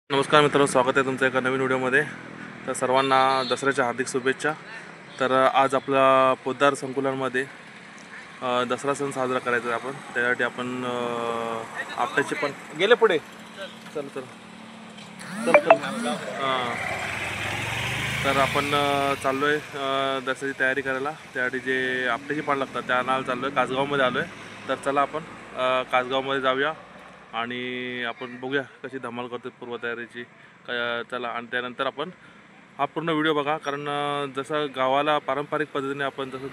नमस्कार मित्रांनो, स्वागत आहे तुमचं एका नवीन व्हिडिओमध्ये। तर सर्वांना दसऱ्याच्या हार्दिक शुभेच्छा। तर आज आपला पोद्दार संकुलांमध्ये दसरा सण साजरा करायचा आहे आपण। त्यासाठी आपण आपट्याचे पण गेले पुढे चल चल चल चल हां। तर आपण चाललो आहे दसऱ्याची तयारी करायला। त्यासाठी जे आपट्याचे पान लागतात त्या आणायला चाललो आहे। कासगावमध्ये आलो आहे। तर चला आपण कासगावमध्ये जाऊया आणि आपण बघूया कशी धमाल करतो पूर्वतयारीची। चला, आणि त्यानंतर आपण हा पूर्ण व्हिडिओ बघा, कारण जसं गावाला पारंपरिक पद्धतीने आपण जसं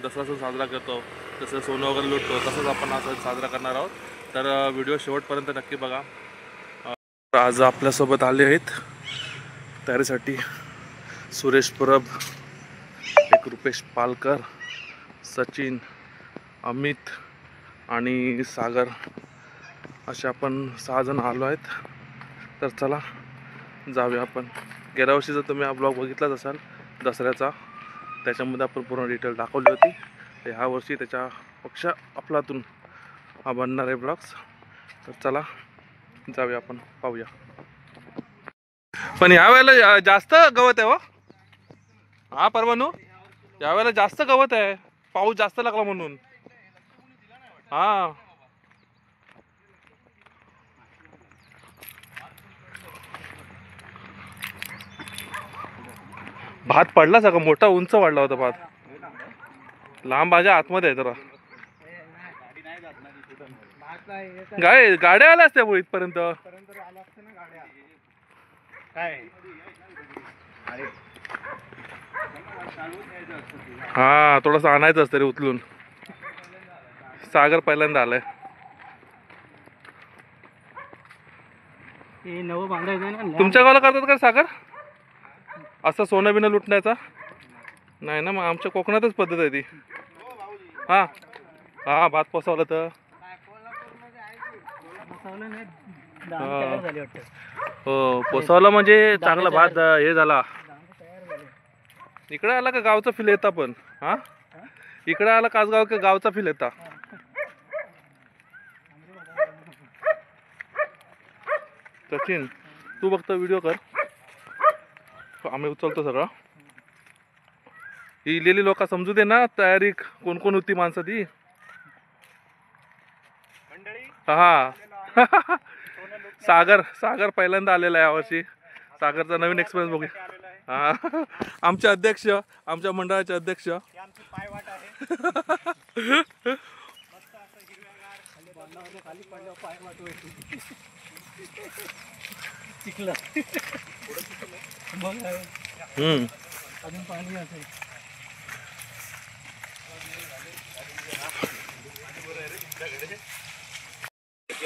दसरा सण साजरा करतो, जसं सोनं वगैरे लुटतो, तसंच आपण हा सण साजरा करणार आहोत। तर व्हिडिओ शेवटपर्यंत नक्की बघा। आज आपल्यासोबत आले आहेत तयारीसाठी सुरेश परब, एक रुपेश पालकर, सचिन, अमित आणि सागर, असे आपण 6 जण आलो आहेत। तर चला जाऊया आपण। गेल्या वर्षी जर तुम्ही हा ब्लॉग बघितलाच असाल दसऱ्याचा, त्याच्यामध्ये आपण पूर्ण डिटेल दाखवली होती। तर ह्या वर्षी त्याच्यापेक्षा आपलातून हा बनणार आहे ब्लॉग्स। तर चला जाऊया आपण, पाहूया। पण यावेळेला जास्त गवत आहे हो। हा परवानू, यावेळेला जास्त गवत आहे, पाऊस जास्त लागला म्हणून। हा भात पडला सगळं, मोठा उंच वाढला होता भात। लांब माझ्या आतमध्ये आहे जरा। गाड्या आल्या असत्या इथपर्यंत। हा, थोडंसं आणायचं असतं रे उचलून। सागर पहिल्यांदा आलाय। तुमच्या गावाला करतात का सागर असं सोनं बिनं लुटण्याचा? नाही ना, मग आमच्या कोकणातच पद्धत आहे ती। हा हा, भात पोसावलं तर हो, पोसावला म्हणजे चांगला भात हे झाला। इकडे आला का गावचा फील येता पण। हा, इकडे आला कासगाव का गावचा फील येता। सचिन, तू बघतो व्हिडिओ कर, आम्ही उचलतो सगळं। ही इलेली लोक समजू दे ना, तयारी कोण कोण होती माणसं ती। हा सागर पहिल्यांदा आलेला आहे यावर्षी। सागरचा नवीन एक्सपिरियन्स बघूया। हा, आमचे अध्यक्ष, आमच्या मंडळाचे अध्यक्ष।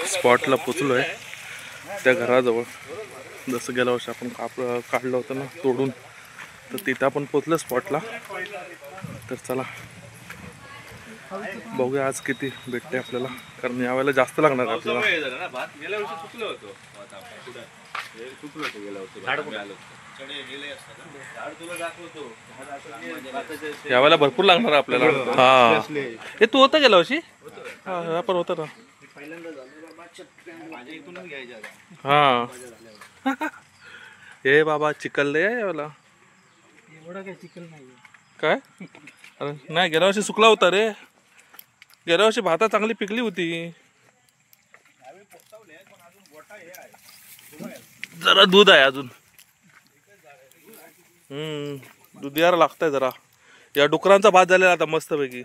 स्पॉटला पोचलोय त्या घराजवळ, जसं गेल्या वर्षी आपण काढलं होतं ना तोडून, तर तिथं आपण पोचलो स्पॉटला। तर चला बघूया आज किती भेटते आपल्याला, कारण यावेळेला जास्त लागणार आपल्याला। यावेळेला भरपूर लागणार आपल्याला। हा, हे तू होता गेल्या वर्षी? हा पण होता ना। हा हे बाबा चिखल आहे यावेळेला। काय? अरे नाही, गेल्या वर्षी सुकला होता रे। गेल्या वर्षी भाता चांगली पिकली होती। जरा दूध आहे अजून। दूध यार लागतंय जरा। या डुकरांचा भात झालेला आता मस्त पैकी।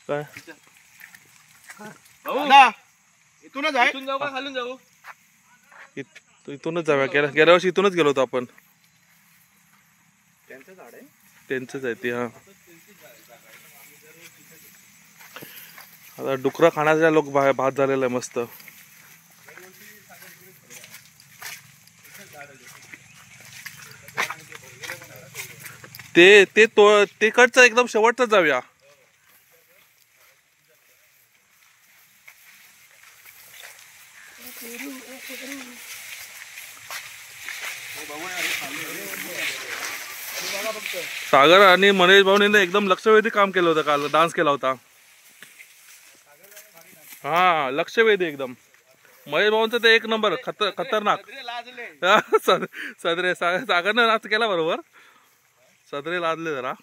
काय इथूनच आहे? इथून जाऊ का खालून जाऊ? इथूनच जाऊया। गेल्या वर्षी इथूनच गेलो होतो आपण। त्यांचंच आहे ती। हा, आता डुकरं खाण्याच्या लोक भात झालेला आहे मस्त। ते कडचं एकदम शेवटचं जाऊया। सागर आणि मनेश भाऊने एकदम लक्षवेधी काम केलं होतं काल, डान्स केला होता। हा, लक्षवेधी एकदम। महेश भाऊंचं ते एक नंबर खतरनाक. सदरे सागरनं नाच केला बरोबर. सदरे लादले जरा.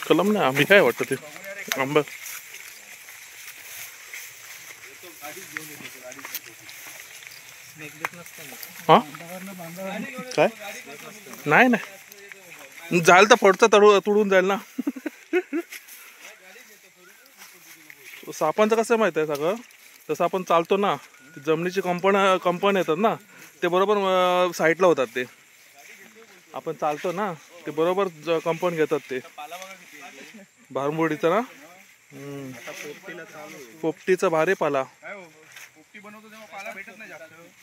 कलम नाही आम्ही काय वाटतं ते आंबा. हा काय नाही नाही जाईल तर फडचा तुडून जाईल ना. सापांचं कसं माहित आहे सगळं. तसं आपण चालतो ना जमिनीची कंपन येतात ना ते बरोबर साईडला होतात. ते आपण चालतो ना ते बरोबर कंपन घेतात ते भारमुडीचं ना. पोपटीचा भारी पाला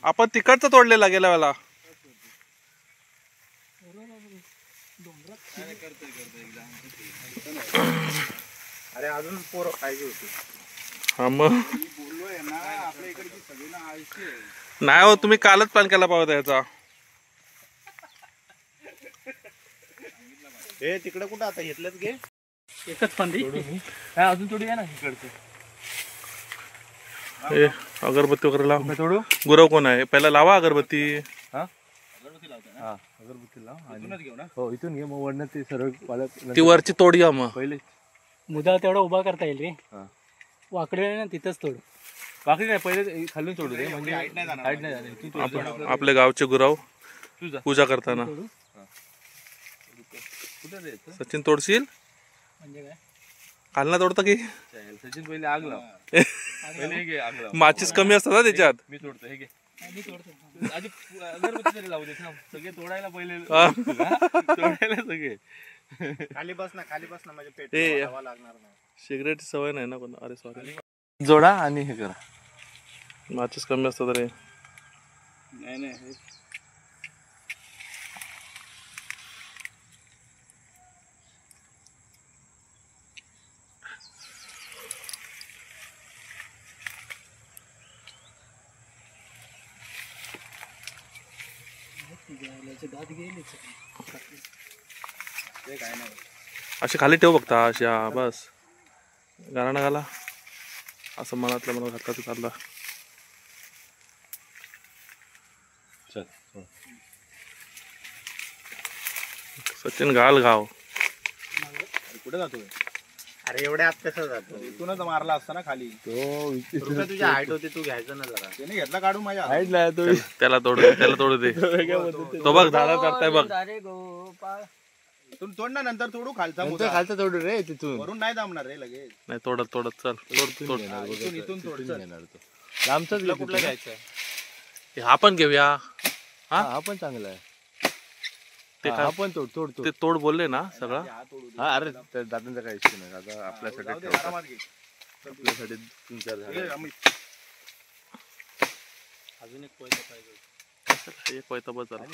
आपण तिकडचा तोडलेला गेल्या वेळेला. अरे अजून पोरं पाहिजे होती. हा मग नाही हो तुम्ही कालच प्लॅन केला पाहिजे याचा. हे तिकडे कुठं आता घेतलंच घे. एकच फांदी काय अजून थोडी आहे ना इकडचं. अगरबत्ती वगैरे लाव. थोडं गुरव कोण आहे पहिला लावा अगरबत्ती. अगरबत्ती लाव इथूनच घेऊ ना. हो इथून घे मग वरनं ते सरळ ती वरची तोडूया मग. पहिले मुदा तेवढा उभा करता येईल रे. वाकडे ना तिथंच तोड. बाकी नाही पहिले खालून सोडू दे म्हणजे हाईट नाही जाणार. आपल्या गावचे गुरव पूजा करताना. सचिन तोडशील म्हणजे काय खालना तोडता की सचिन पहिले आग लाव. पहिले घे आग लाव. माचीस कमी असतात ना त्याच्यात. मी तोडतो हे घे. मी तोडतो. आधी अगरबत्ती तरी लावू दे ना सगळे तोडायला पहिले. तोडायला सगळे खाली बस ना म्हणजे पेट ए हवा लागणार नाही. सिगरेट सवय नाही ना कोण. अरे सॉरी जोडा आणि हे करा. माचीस कमी असतात रे. नाही दात गेले. अशी खाली ठेव बघता अशा बस गाणं घाला असं मनातलं मला घातला तू चालला. सचिन घाल गाव कुठे जातोय. अरे एवढ्या आत कसं जातो. इथूनच मारला असता ना खाली. तो तुझ्या हाईट होती तू घ्यायचं ना जरा. त्याने घेतला काढून माझ्या हाईट नाही. त्याला तोडू दे. तो बघ झाला चढताय बघ. इथून तोड ना नंतर तोडू खालचा खालचा तोडू रे तिथून. वरून नाही दामणार रे लगेच. नाही तोडत चल तोड. इथून तोड लांबचाच कुठला घ्यायचं. हा पण घेऊया. हा पण चांगला आहे. ते हा पण तोड ते तोड बोलले ना सगळं. हा अरे दादांचा काही इश्यू नाही. आता आपल्यासाठी आपल्यासाठी 3-4 झाड. अजून एक कोयता पाहिजे. एक पैता बस झाला.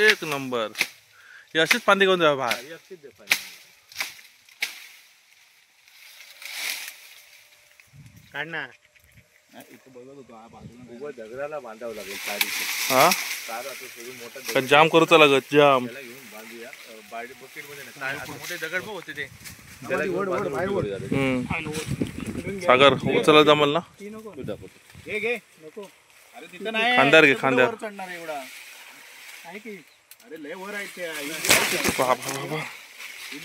एक नंबर. ही अशीच फांदी घेऊन जा बाहेर. काढ ना. दगडाला बांधावं लागेल तारीख. हा तार आता सगळं मोठा जाम करूचा लागत जाम. घेऊन बांधूया. बकेट मध्ये मोठे दगड पण होते ते. सागर उचला जमल ना. घे अरे तिथं नाही. खांद्यावर घे खांद्यावर. चढणार एवढा आहे की अरे लय वर आहे ते. बाबा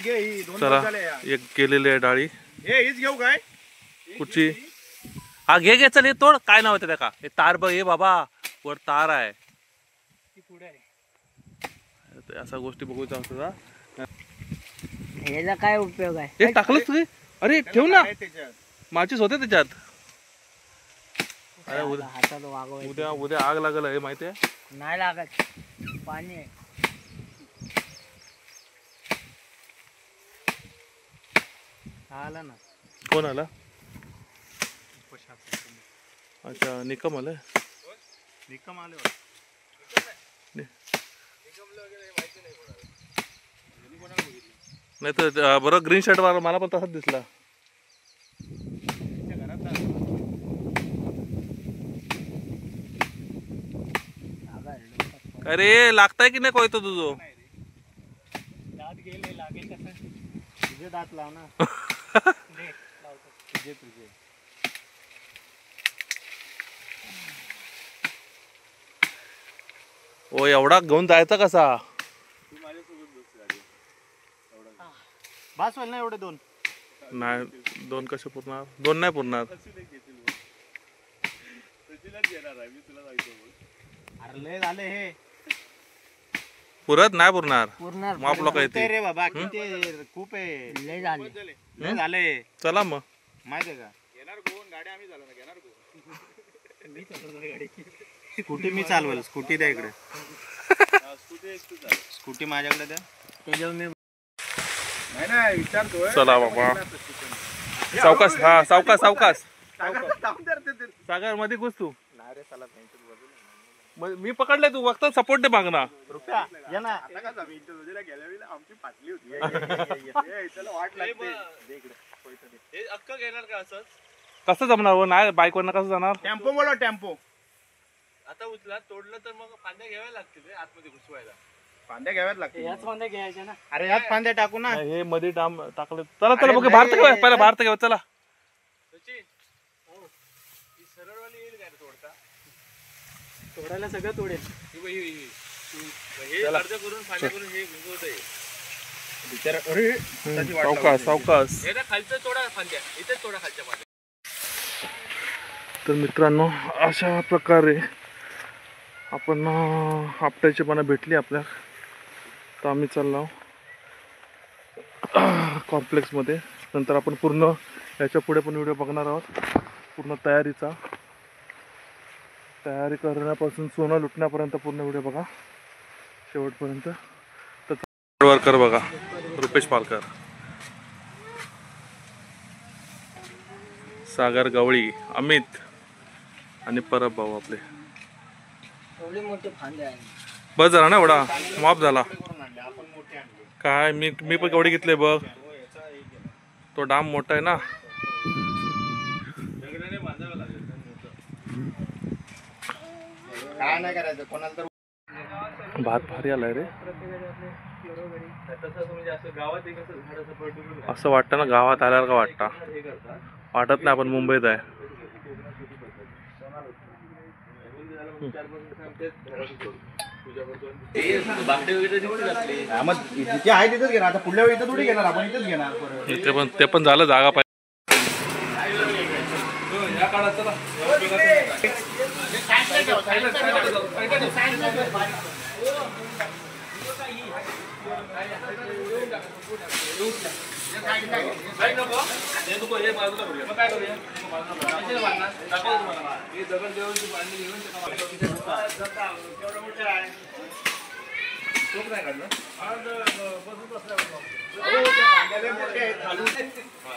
घे ही 2 चला झाले. एक गेलेली आहे डाळी. हे हीच घेऊ काय. कुठची. हा घे चल हे तोड. काय नाव होतं त्या का हे तार बघ. हे बाबा वर तार आहे. पुढे आहे. अशा गोष्टी बघूचा होता. ह्याचा काय उपयोग आहे. हे टाकलंच तू. अरे ठेव ना त्याच्यात. माचीस होते त्याच्यात. अरे हातात वागवाय उद्या आग लागल हे माहिती आहे. नाही लागत. पाणी आहे. आला ना. कोण आला. अच्छा निकम आलाय. निकम आले. नाही तर बरं ग्रीन शर्ट वाला मला पण तसाच दिसला. अरे लागताय की नाही कोयतो तुझो? दात गेले लागेल कसं? तुझे दात लाव ना. दे, लावतो. तुझे. ओ एवढा घेऊन जायचा कसा? बास होईल ना एवढे 2? नाही 2 कसे पुरणार? 2 नाही पुरणार. अरे लय झाले हे. पुरत नाही पुरणार. पूर्ण माप लोक येते रे बाबा. किती खूप आहे. लय झाले. चला मग. माहिती आहे का? घेणार कोण? गाडी आम्ही चालवणार. घेणार कोण? मी चालवणार गाडी. स्कूटी मी चालवेल. स्कूटी द्या इकडे. स्कूटी माझ्याकडे द्या. त्याच्यावर मी नाही विचारतोय. चला बाबा. सावकाश. हा सावकाश. सागर मध्ये घुस तू. मी पकडले तू फक्त सपोर्ट दे मागना. रुपया या ना. आमची फाटली होती. वाट लागते. हे अक्का घेणार का असंच? कसं जमणार हो? नाही बाईक वरनं कसं जाणार? टेम्पो बोला. टेम्पो आता उचला तोडलं तर मग फांद्या घ्याव्या लागतील आतमध्ये घुसवायला. फांद्या घ्याव्याच लागतील. याच फांद्या घ्यायच्या ना. अरे यात फांद्या टाकू ना. हे मध्ये डाम टाकले. चला बघ भारत घेऊया. पहिला भारत घेऊया. चला. सचिन हो ही सरळवाली येईल काय तोडता? तोडायला सगळं तोडेल. हे अर्ज करून फांद्या करून हे गुंगवत आहे. सावकाश. हे ना खालचं तोडा फांद्या. इथेच तोडा खालच्या फांद्या. तर मित्रांनो अशा प्रकारे आपण आपट्याची पानं भेटली आपल्याला. तर आम्ही चाललो कॉम्प्लेक्समध्ये. नंतर आपण पूर्ण याच्या पुढे पण व्हिडिओ बघणार आहोत. पूर्ण तयारी करण्यापासून सोनं लुटण्यापर्यंत पूर्ण व्हिडिओ बघा शेवटपर्यंत. तर वर्कर बघा रुपेश पालकर, सागर गवळी, अमित आणि परब भाऊ आपले. बस झाला ना एवढा माफ झाला काय? मी पण केवढे घेतले बघ. तो डाम मोठा आहे ना. काय नाही करायचं कोणाला तर. भात भारी आलाय रे. असं वाटतं ना गावात आल्यावर का वाटत नाही आपण मुंबईत आहे. मग जिथे आहे तिथेच घेणार. आता पुढल्या वेळी इथं थोडी घेणार आपण. इथेच घेणार. ते पण झालं जागा पाहिजे.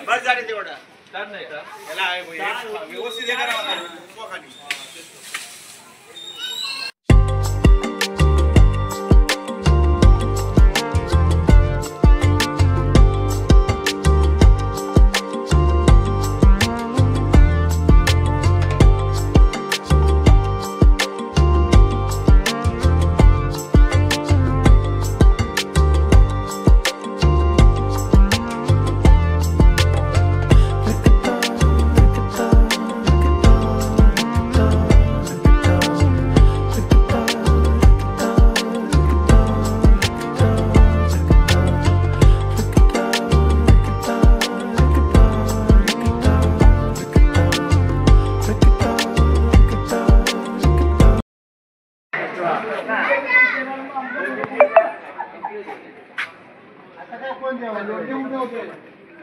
बस झाले तेवढा व्यवस्थित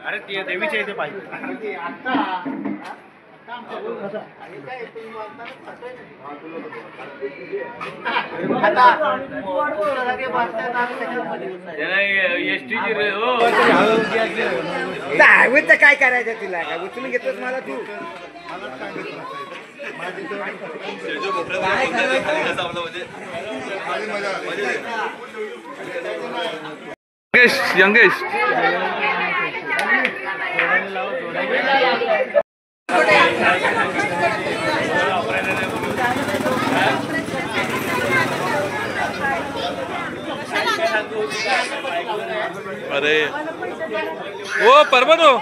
अरे ते देवीच्या इथे पाहिजे. काय करायचं तिला? काय उचलून घेतोस मला तू? यंगेश अरे ओ परबनो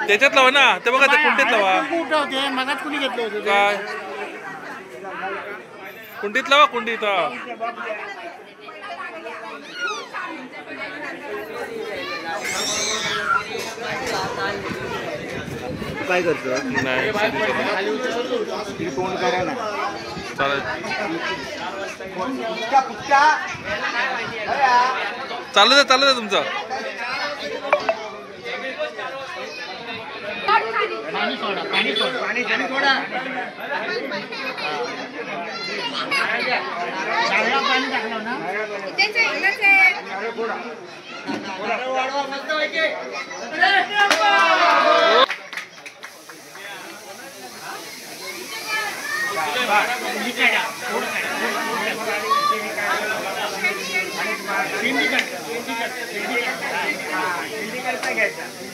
त्याच्यात लावा ना ते बघा ते कुंडीत लावा काय कुंडीत लावा कुंडीत काय करतो नाही तोंड करा ना चालेल चालू दे तुमचं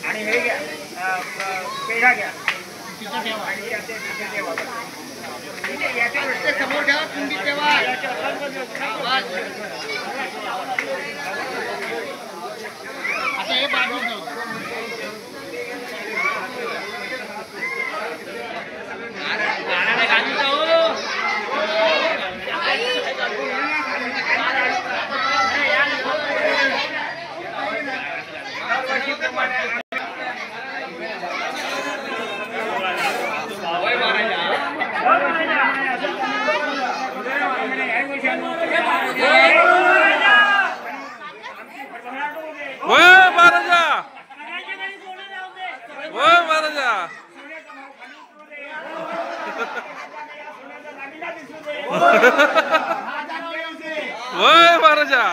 आणि हे घ्या पेढा घ्या याच्या समोर ठेवा कुंडीत ठेवा आता हे बाजू वय महाराजा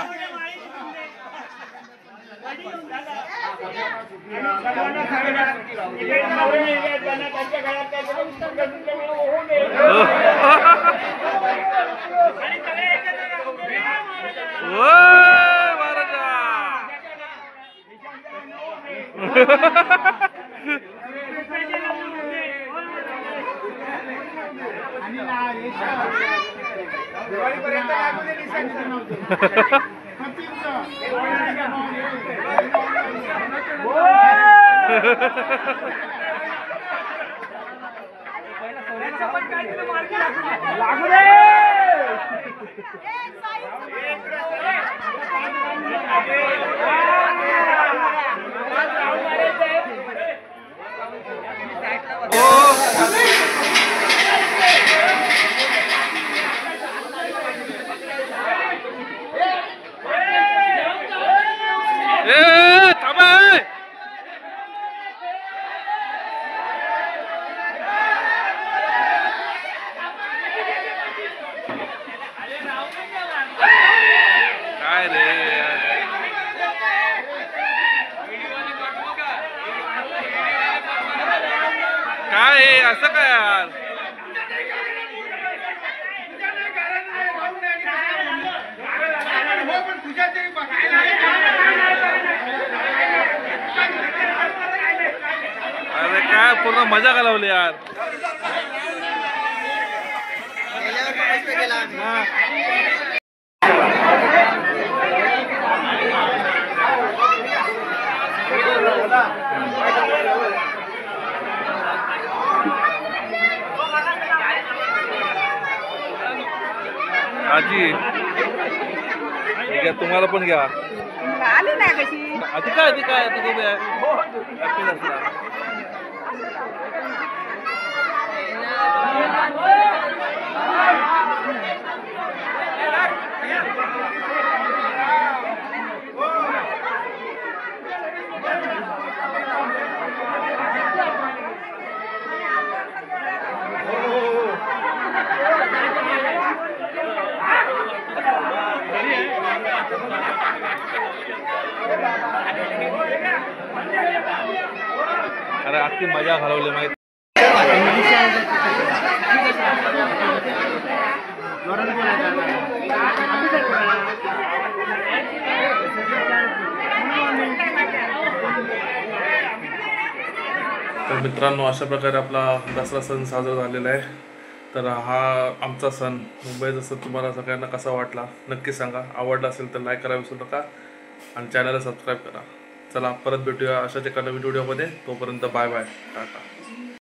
काय असं काय यार अरे काय पूर्ण मजा घालवली यार आजी ठीक आहे तुम्हाला पण घ्या आली ना कशी आधी काय ती उभी आहे अरे अख्खी मजा घालवली माहिती तर मित्रांनो अशा प्रकारे आपला दसरा सण साजरा झालेला आहे तर हा आमचा सण मुंबईचा सण तुम्हाला सगळ्यांना कसा वाटला नक्की सांगा. आवडला असेल तर लाईक करायला विसरू नका आणि चॅनलला सबस्क्राईब करा. चला परत भेटूया अशाच एका नवीन व्हिडिओमध्ये. तोपर्यंत बाय बाय, टाटा.